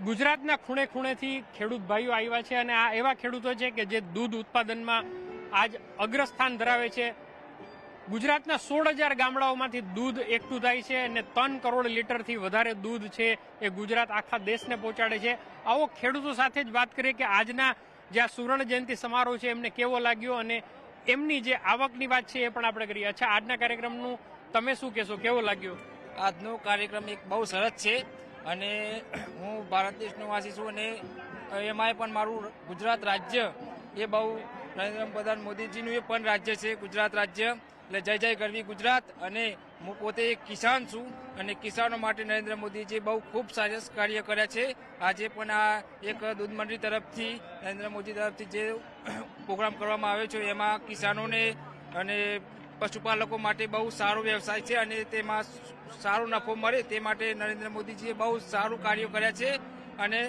ગુજરાતના ખૂણે ખૂણેથી ખેડૂત ભાઈઓ આવ્યા છે અને આ એવા ખેડૂતો છે કે જે દૂધ ઉત્પાદનમાં આજ અગ્રસ્થાન ધરાવે છે। ગુજરાતના 16,000 ગામડાઓમાંથી દૂધ એકઠું થાય છે અને 3 કરોડ લીટરથી વધારે દૂધ છે એ ગુજરાત આખા દેશને પહોંચાડે છે। આવો ખેડૂતો સાથે જ વાત કરીએ કે આજના જે આ સુવર્ણ જયંતિ સમારોહ છે એમને કેવો લાગ્યો અને એમની જે આવકની વાત છે એ પણ આપણે કરીએ। અચ્છા, આજના કાર્યક્રમનું તમે શું કહેશો, કેવો લાગ્યો? આજનો કાર્યક્રમ એક બહુ સરસ છે અને હું ભારત દેશનો વાસી છું અને એમાંય પણ મારું ગુજરાત રાજ્ય એ બહુ નરેન્દ્ર પ્રધાન મોદીજીનું એ પણ રાજ્ય છે ગુજરાત રાજ્ય, એટલે જય જય ગરવી ગુજરાત। અને હું પોતે એક કિસાન છું અને કિસાનો માટે નરેન્દ્ર મોદીજી બહુ ખૂબ સરસ કાર્ય કર્યા છે। આજે પણ આ એક દૂધ મંડળી તરફથી નરેન્દ્ર મોદી તરફથી જે પ્રોગ્રામ કરવામાં આવ્યો છે એમાં કિસાનોને અને પશુપાલકો માટે બહુ સારો વ્યવસાય છે અને તેમાં સારો નફો મળે તે માટે નરેન્દ્ર મોદીજીએ બહુ સારું કાર્ય કર્યા છે અને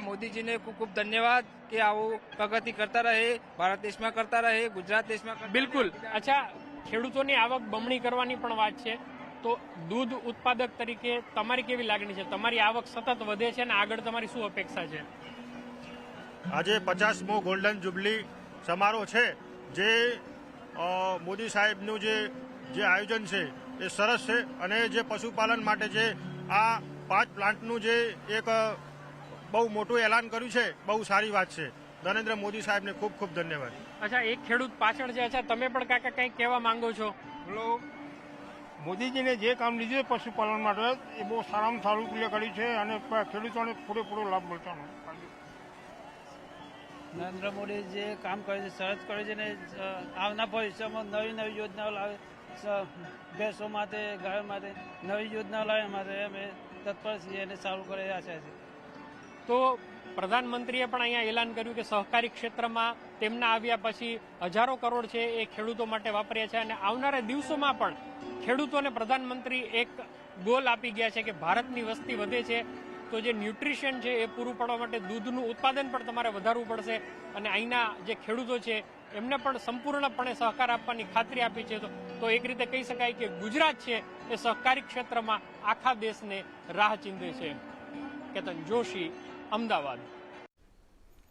મોદીજીને ખૂબ ખૂબ ધન્યવાદ કે આવું પ્રગતિ કરતા રહે, ભારત દેશમાં કરતા રહે, ગુજરાત દેશમાં કરતા બિલકુલ। અચ્છા, ખેડૂતોની આવક બમણી કરવાની પણ વાત છે, તો દૂધ ઉત્પાદક તરીકે તમારી કેવી લાગણી છે? તમારી આવક સતત વધે છે અને આગળ તમારી શું અપેક્ષા છે? આજે 50મો ગોલ્ડન જુબલી સમારોહ છે, જે મોદી સાહેબનું જે આયોજન છે એ સરસ છે અને જે પશુપાલન માટે જે આ 5 પ્લાન્ટનું જે એક બહુ મોટું એલાન કર્યું છે, બહુ સારી વાત છે। નરેન્દ્ર મોદી સાહેબને ખૂબ ખૂબ ધન્યવાદ। અચ્છા, એક ખેડૂત પાછળ છે, અચ્છા તમે પણ કાકા કંઈક કહેવા માંગો છો? મોદીજીને જે કામ લીધું પશુપાલન માટે એ બહુ સારામાં સારું કર્યું છે અને ખેડૂતોને પૂરેપૂરો લાભ મળતો। નરેન્દ્ર મોદી જે કામ કરે છે સરસ કરે છે ને આવનાર ભવિષ્યમાં નવી નવી યોજનાઓ લાવે, ભેંસો માટે, ગાયો માટે નવી યોજનાઓ લાવે માટે અમે તત્પર છીએ અને સારું કરે આશા છે। તો પ્રધાનમંત્રીએ પણ અહીંયા એલાન કર્યું કે સહકારી ક્ષેત્રમાં તેમના આવ્યા પછી હજારો કરોડ છે એ ખેડૂતો માટે વાપર્યા છે અને આવનારા દિવસોમાં પણ ખેડૂતોને પ્રધાનમંત્રી એક ગોલ આપી ગયા છે કે ભારતની વસ્તી વધે છે તો જે ન્યુટ્રિશન છે એ પૂરું પાડવા માટે દૂધનું ઉત્પાદન પણ તમારે વધારવું પડશે અને અહીંના જે ખેડૂતો છે એમને પણ સંપૂર્ણપણે સહકાર આપવાની ખાતરી આપી છે। તો એક રીતે કહી શકાય કે ગુજરાત છે એ સહકારી ક્ષેત્રમાં આખા દેશને રાહ ચીંધે છે। કેતન જોશી, અમદાવાદ।